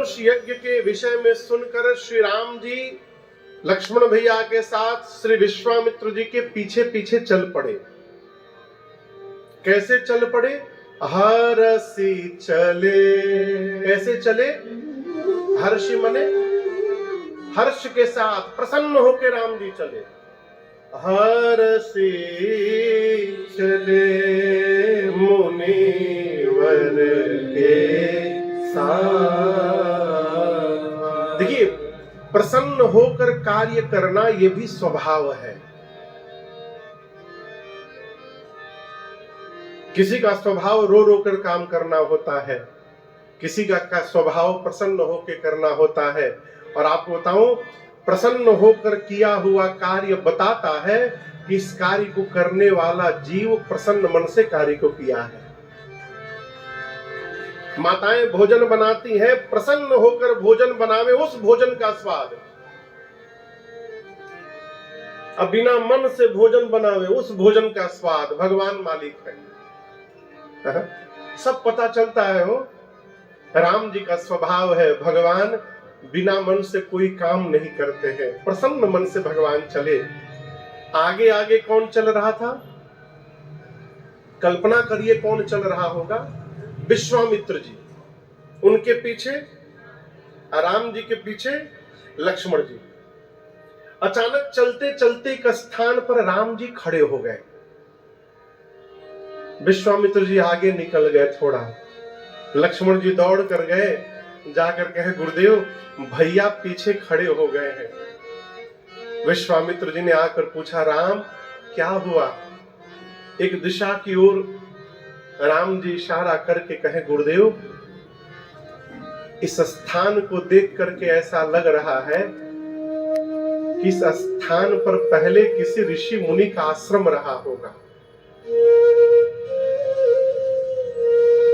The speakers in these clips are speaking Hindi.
धनुष यज्ञ के विषय में सुनकर श्री राम जी लक्ष्मण भैया के साथ श्री विश्वामित्र जी के पीछे पीछे चल पड़े। कैसे चल पड़े? हर्षि चले। कैसे चले? हर्षि मने हर्ष के साथ प्रसन्न होकर राम जी चले। हर्षि चले मुनिवर के साथ। देखिए, प्रसन्न होकर कार्य करना यह भी स्वभाव है। किसी का स्वभाव रो रो कर काम करना होता है, किसी का स्वभाव प्रसन्न होकर करना होता है। और आपको बताऊं, प्रसन्न होकर किया हुआ कार्य बताता है कि इस कार्य को करने वाला जीव प्रसन्न मन से कार्य को किया है। माताएं भोजन बनाती हैं, प्रसन्न होकर भोजन बनावे, उस भोजन का स्वाद। अब बिना मन से भोजन बनावे, उस भोजन का स्वाद भगवान मालिक है। सब पता चलता है। हो राम जी का स्वभाव है, भगवान बिना मन से कोई काम नहीं करते हैं, प्रसन्न मन से भगवान चले। आगे आगे कौन चल रहा था? कल्पना करिए कौन चल रहा होगा? विश्वामित्र जी, उनके पीछे राम जी के पीछे लक्ष्मण जी। अचानक चलते चलते एक स्थान पर राम जी खड़े हो गए। विश्वामित्र जी आगे निकल गए थोड़ा, लक्ष्मण जी दौड़ कर गए, जाकर कहे गुरुदेव भैया पीछे खड़े हो गए हैं। विश्वामित्र जी ने आकर पूछा, राम क्या हुआ? एक दिशा की ओर राम जी इशारा करके कहे, गुरुदेव इस स्थान को देख करके ऐसा लग रहा है कि इस स्थान पर पहले किसी ऋषि मुनि का आश्रम रहा होगा।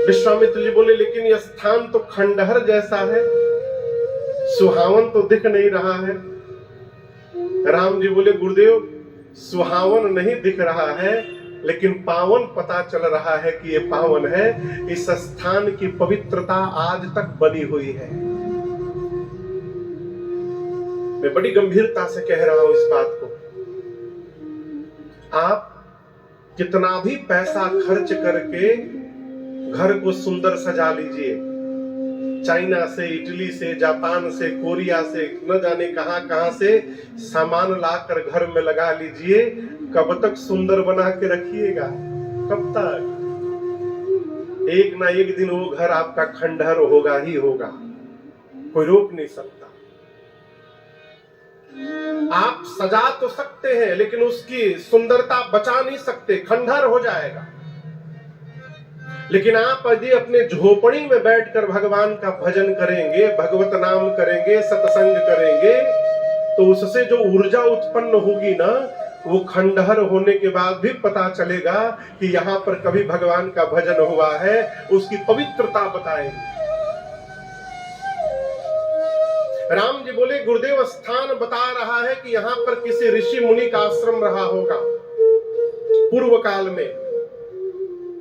विश्वामित्र जी बोले, लेकिन यह स्थान तो खंडहर जैसा है, सुहावन तो दिख नहीं रहा है। राम जी बोले, गुरुदेव सुहावन नहीं दिख रहा है, लेकिन पावन पता चल रहा है कि यह पावन है। इस स्थान की पवित्रता आज तक बनी हुई है। मैं बड़ी गंभीरता से कह रहा हूं इस बात को। आप कितना भी पैसा खर्च करके घर को सुंदर सजा लीजिए, चाइना से, इटली से, जापान से, कोरिया से, न जाने कहां कहां से सामान लाकर घर में लगा लीजिए, कब तक सुंदर बना के रखिएगा? कब तक? एक ना एक दिन वो घर आपका खंडहर होगा ही होगा, कोई रोक नहीं सकता। आप सजा तो सकते हैं, लेकिन उसकी सुंदरता बचा नहीं सकते, खंडहर हो जाएगा। लेकिन आप यदि अपने झोपड़ी में बैठकर भगवान का भजन करेंगे, भगवत नाम करेंगे, सत्संग करेंगे, तो उससे जो ऊर्जा उत्पन्न होगी ना, वो खंडहर होने के बाद भी पता चलेगा कि यहाँ पर कभी भगवान का भजन हुआ है, उसकी पवित्रता बताएगी। राम जी बोले, गुरुदेव स्थान बता रहा है कि यहाँ पर किसी ऋषि मुनि का आश्रम रहा होगा पूर्व काल में,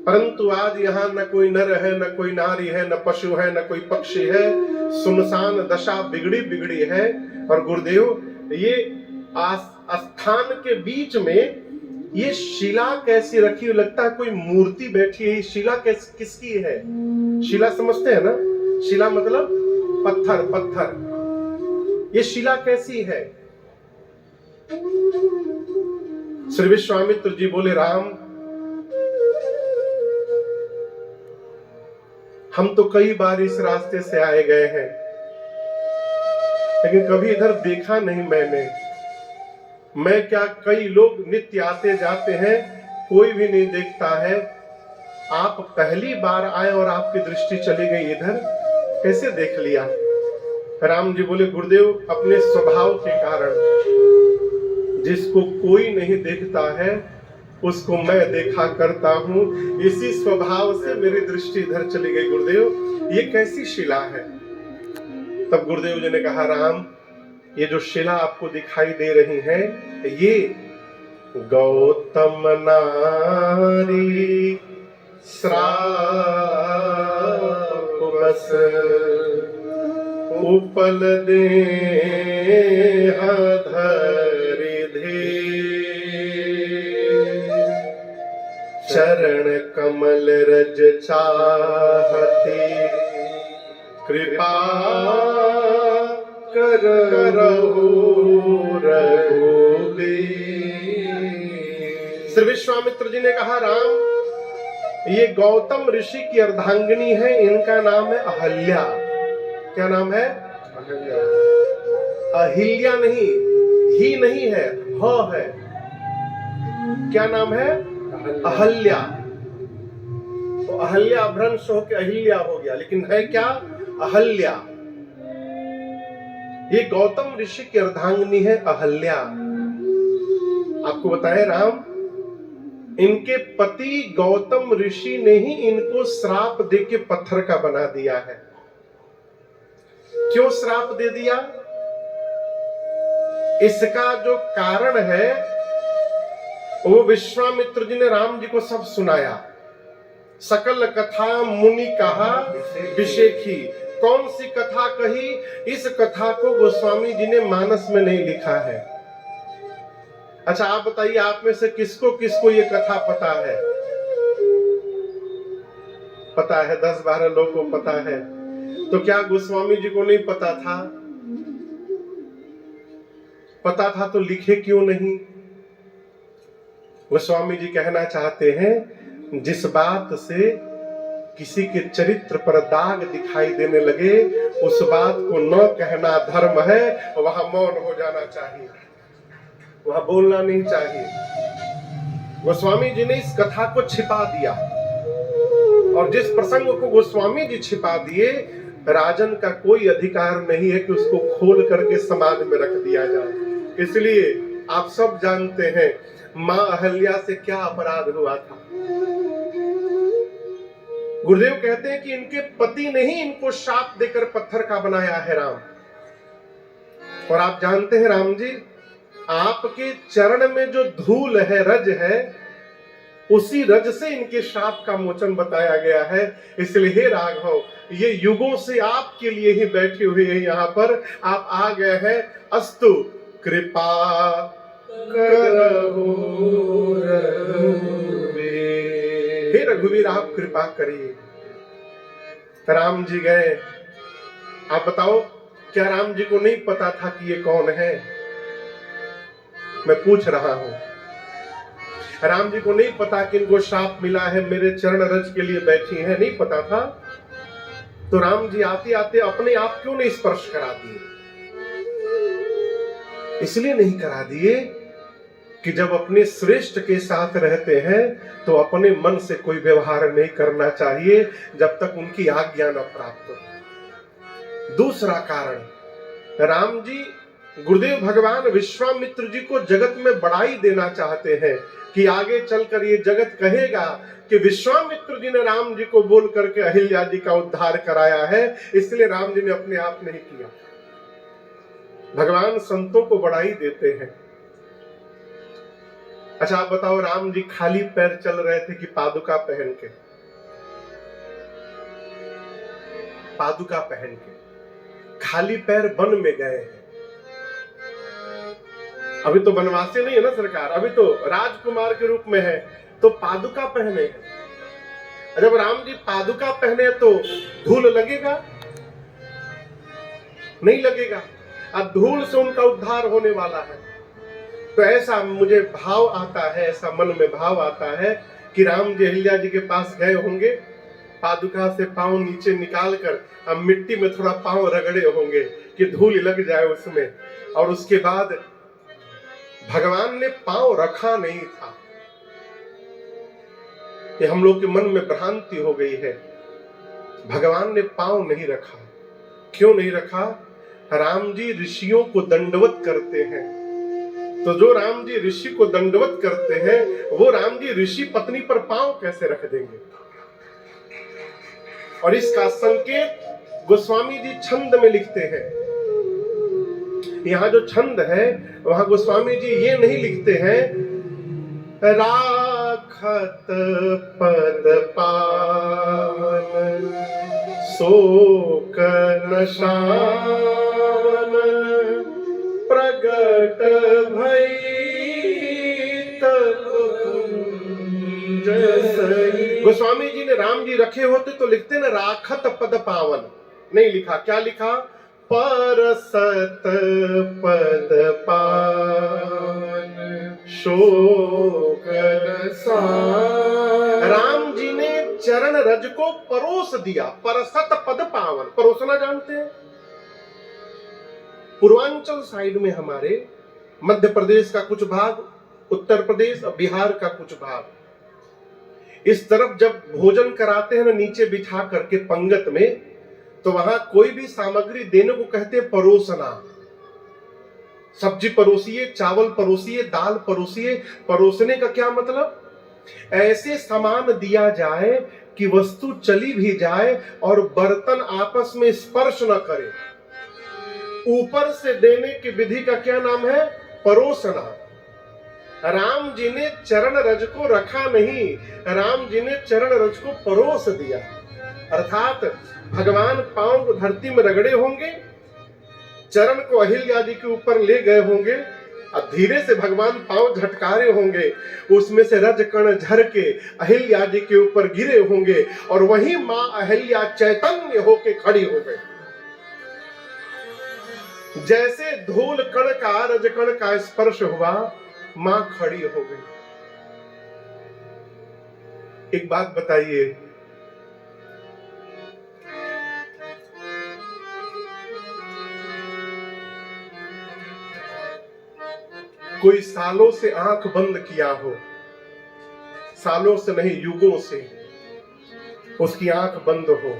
परंतु आज यहाँ न कोई नर है, न कोई नारी है, न पशु है, न कोई पक्षी है, सुनसान दशा बिगड़ी बिगड़ी है। और गुरुदेव ये स्थान के बीच में ये शिला कैसी रखी हुई? लगता है कोई मूर्ति बैठी है। शिला किसकी है? शिला समझते हैं ना? शिला मतलब पत्थर, पत्थर। ये शिला कैसी है? श्री विश्वामित्र जी बोले, राम हम तो कई बार इस रास्ते से आए गए हैं, लेकिन कभी इधर देखा नहीं मैंने। मैं क्या, कई लोग नित्य आते जाते हैं, कोई भी नहीं देखता है। आप पहली बार आए और आपकी दृष्टि चली गई इधर, कैसे देख लिया? राम जी बोले, गुरुदेव अपने स्वभाव के कारण जिसको कोई नहीं देखता है उसको मैं देखा करता हूं, इसी स्वभाव से मेरी दृष्टि इधर चली गई। गुरुदेव ये कैसी शिला है? तब गुरुदेव जी ने कहा, राम ये जो शिला आपको दिखाई दे रही है, ये गौतम नारी श्राप बस उपल देह धरि धीर, चरण कमल रज चाहती, कृपा करहु रघुबीर। श्री विश्वामित्र जी ने कहा, राम ये गौतम ऋषि की अर्धांगिनी है, इनका नाम है अहल्या। क्या नाम है? अहिल्या नहीं, ही नहीं है, ह है। क्या नाम है? अहल्या। तो अहल्या भ्रंश होकर अहिल्या हो गया, लेकिन है क्या? अहल्या। ये गौतम ऋषि की अर्धांगिनी है अहल्या। आपको बताए राम, इनके पति गौतम ऋषि ने ही इनको श्राप देके पत्थर का बना दिया है। क्यों श्राप दे दिया? इसका जो कारण है वो विश्वामित्र जी ने राम जी को सब सुनाया। सकल कथा मुनि कहा विशेखी। कौन सी कथा कही? इस कथा को गोस्वामी जी ने मानस में नहीं लिखा है। अच्छा आप बताइए, आप में से किसको किसको ये कथा पता है? पता है, 10-12 लोगों को पता है। तो क्या गोस्वामी जी को नहीं पता था? पता था तो लिखे क्यों नहीं? गोस्वामी जी कहना चाहते हैं, जिस बात से किसी के चरित्र पर दाग दिखाई देने लगे उस बात को न कहना धर्म है, वहां मौन हो जाना चाहिए, वहां बोलना नहीं चाहिए। गोस्वामी जी ने इस कथा को छिपा दिया, और जिस प्रसंग को गोस्वामी जी छिपा दिए, राजन का कोई अधिकार नहीं है कि उसको खोल करके समाज में रख दिया जाए। इसलिए आप सब जानते हैं मां अहल्या से क्या अपराध हुआ था। गुरुदेव कहते हैं कि इनके पति ने ही इनको शाप देकर पत्थर का बनाया है राम। और आप जानते हैं राम जी, आपके चरण में जो धूल है, रज है, उसी रज से इनके शाप का मोचन बताया गया है। इसलिए हे राघव, ये युगों से आपके लिए ही बैठे हुए हैं, यहाँ पर आप आ गए हैं। अस्तु कृपा करहु रघुवीर। हे रघुवीर आप कृपा करिए। राम जी गए। आप बताओ, क्या राम जी को नहीं पता था कि ये कौन है? मैं पूछ रहा हूं। राम जी को नहीं पता कि इनको शाप मिला है, मेरे चरण रज के लिए बैठी है? नहीं पता था। तो राम जी आते आते अपने आप क्यों नहीं स्पर्श करा दिए? इसलिए नहीं करा दिए कि जब अपने श्रेष्ठ के साथ रहते हैं तो अपने मन से कोई व्यवहार नहीं करना चाहिए जब तक उनकी आज्ञा न प्राप्त हो। दूसरा कारण, राम जी गुरुदेव भगवान विश्वामित्र जी को जगत में बड़ाई देना चाहते हैं कि आगे चलकर ये जगत कहेगा कि विश्वामित्र जी ने राम जी को बोल करके अहिल्या जी का उद्धार कराया है। इसलिए राम जी ने अपने आप नहीं किया। भगवान संतों को बड़ाई देते हैं। अच्छा आप बताओ, राम जी खाली पैर चल रहे थे कि पादुका पहन के? पादुका पहन के खाली पैर वन में गए हैं। अभी तो वनवासी नहीं है ना सरकार, अभी तो राजकुमार के रूप में है, तो पादुका पहने हैं। जब राम जी पादुका पहने तो धूल लगेगा? नहीं लगेगा। अब धूल से उनका उद्धार होने वाला है। तो ऐसा मुझे भाव आता है, ऐसा मन में भाव आता है कि राम जी अहिल्या जी के पास गए होंगे, पादुका से पांव नीचे निकाल कर अब मिट्टी में थोड़ा पांव रगड़े होंगे कि धूल लग जाए उसमें, और उसके बाद भगवान ने पांव रखा नहीं था। ये हम लोग के मन में भ्रांति हो गई है। भगवान ने पांव नहीं रखा। क्यों नहीं रखा? राम जी ऋषियों को दंडवत करते हैं, तो जो राम जी ऋषि को दंडवत करते हैं वो राम जी ऋषि पत्नी पर पांव कैसे रख देंगे? और इसका संकेत गोस्वामी जी छंद में लिखते हैं। यहाँ जो छंद है वहां गोस्वामी जी ये नहीं लिखते हैं, राखत पद पावन शोक नशावन प्रगट भई तब कुंज सई। गोस्वामी जी ने राम जी रखे होते तो लिखते ना राखत पद पावन, नहीं लिखा। क्या लिखा? परसत पद पावन शोक नशावन। राम जी ने चरण रज को परोस दिया। परसत पद पावन, परोसना जानते हैं? पूर्वांचल साइड में हमारे मध्य प्रदेश का कुछ भाग, उत्तर प्रदेश और बिहार का कुछ भाग, इस तरफ जब भोजन कराते हैं ना नीचे बिठा करके पंगत में, तो वहां कोई भी सामग्री देने को कहते हैं परोसना। सब्जी परोसिए, चावल परोसिए, दाल परोसिए। परोसने का क्या मतलब? ऐसे सामान दिया जाए कि वस्तु चली भी जाए और बर्तन आपस में स्पर्श न करे। ऊपर से देने की विधि का क्या नाम है? परोसना। राम जी ने चरण रज को रखा नहीं, राम जी ने चरण रज को परोस दिया। अर्थात भगवान पांव को धरती में रगड़े होंगे, चरण को अहिल्या जी के ऊपर ले गए होंगे, अब धीरे से भगवान पांव झटकारे होंगे, उसमें से रज कण झर के अहिल्या जी के ऊपर गिरे होंगे और वही मां अहिल्या चैतन्य होके खड़ी हो गई। जैसे धूल कण का, रज कण का स्पर्श हुआ, मां खड़ी हो गई। एक बात बताइए, कोई सालों से आंख बंद किया हो, सालों से नहीं युगों से उसकी आंख बंद हो,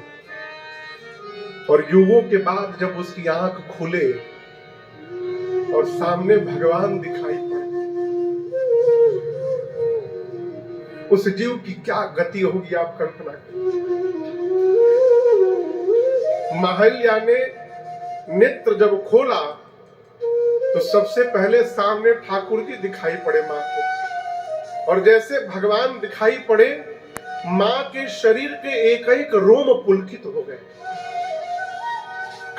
और युगों के बाद जब उसकी आंख खुले और सामने भगवान दिखाई पड़े, उस जीव की क्या गति होगी आप कल्पना करें। महाल्या ने नेत्र जब खोला तो सबसे पहले सामने ठाकुर जी दिखाई पड़े मां को, और जैसे भगवान दिखाई पड़े मां के शरीर के एक एक रोम पुलकित हो गए,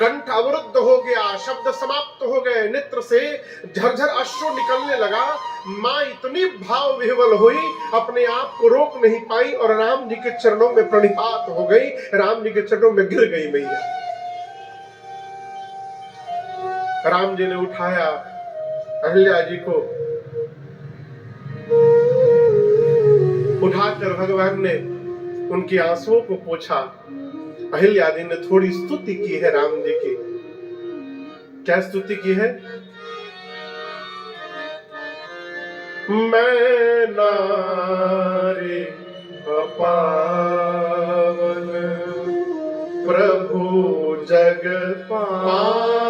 कंठ अवरुद्ध हो गया, शब्द समाप्त हो गए, नेत्र से झरझर अश्रु निकलने लगा। मां इतनी भाव विह्वल हुई, अपने आप को रोक नहीं पाई और राम जी के चरणों में प्रणिपात हो गई, राम जी के चरणों में गिर गई मैया। राम जी ने उठाया अहिल्या जी को, उठाकर भगवान ने उनकी आंसुओं को पोंछा। अहिल्या जी ने थोड़ी स्तुति की है राम जी की। क्या स्तुति की है? मैं नारी पावन प्रभु जग पावन,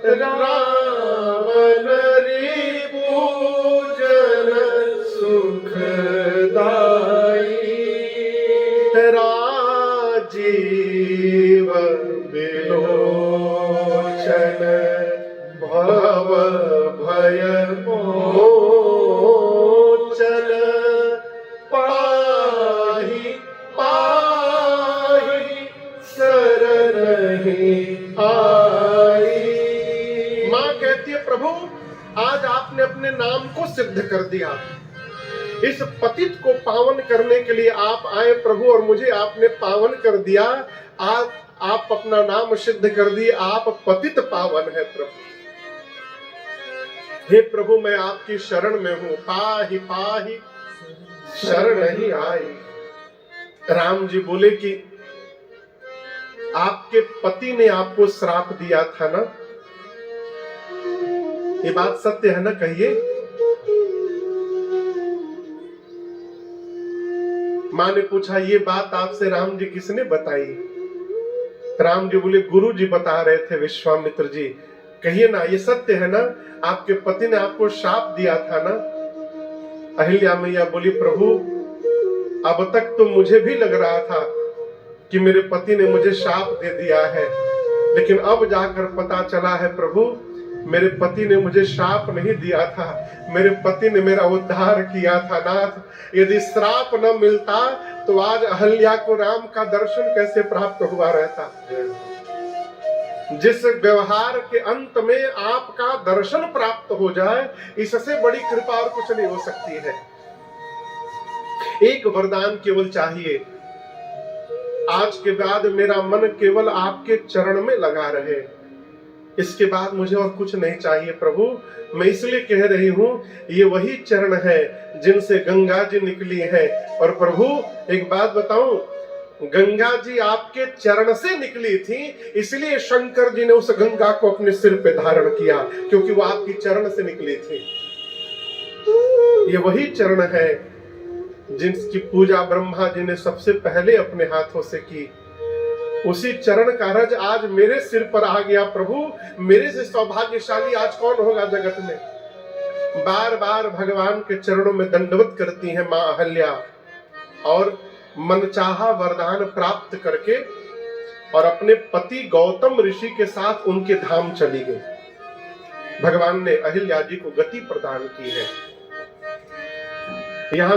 रावण रिपुजन सुखदाई, राजीव विलोचन भव भय मोचन, पाहि पाहि शरण ही आई। मां कहती है प्रभु आज आपने अपने नाम को सिद्ध कर दिया, इस पतित को पावन करने के लिए आप आए प्रभु, और मुझे आपने पावन कर दिया। आप अपना नाम सिद्ध कर दिए, आप पतित पावन है प्रभु। हे प्रभु मैं आपकी शरण में हूं, पाहि पाहि शरण ही आई। राम जी बोले कि आपके पति ने आपको श्राप दिया था ना, ये बात सत्य है ना? कहिए। मां ने पूछा ये बात आपसे राम जी किसने बताई? राम जी बोले गुरु जी बता रहे थे, विश्वामित्र जी। कहिए ना ये सत्य है ना, आपके पति ने आपको शाप दिया था ना? अहिल्या मैया बोली प्रभु अब तक तो मुझे भी लग रहा था कि मेरे पति ने मुझे शाप दे दिया है, लेकिन अब जाकर पता चला है प्रभु मेरे पति ने मुझे शाप नहीं दिया था, मेरे पति ने मेरा उद्धार किया था नाथ। यदि श्राप न मिलता तो आज अहल्या को राम का दर्शन कैसे प्राप्त हुआ रहता। जिस व्यवहार के अंत में आपका दर्शन प्राप्त हो जाए, इससे बड़ी कृपा और कुछ नहीं हो सकती है। एक वरदान केवल चाहिए, आज के बाद मेरा मन केवल आपके चरण में लगा रहे, इसके बाद मुझे और कुछ नहीं चाहिए प्रभु। मैं इसलिए कह रही हूं, ये वही चरण है जिनसे गंगा जी निकली है। और प्रभु एक बात बताऊं, गंगा जी आपके चरण से निकली थी, इसलिए शंकर जी ने उस गंगा को अपने सिर पे धारण किया, क्योंकि वो आपकी चरण से निकली थी। ये वही चरण है जिनकी पूजा ब्रह्मा जी ने सबसे पहले अपने हाथों से की। उसी चरण का रज आज मेरे सिर पर आ गया प्रभु। मेरे से सौभाग्यशाली आज कौन होगा जगत में। बार बार भगवान के चरणों में दंडवत करती हैं मां अहल्या, और मनचाहा वरदान प्राप्त करके और अपने पति गौतम ऋषि के साथ उनके धाम चली गई। भगवान ने अहिल्या जी को गति प्रदान की है। यहाँ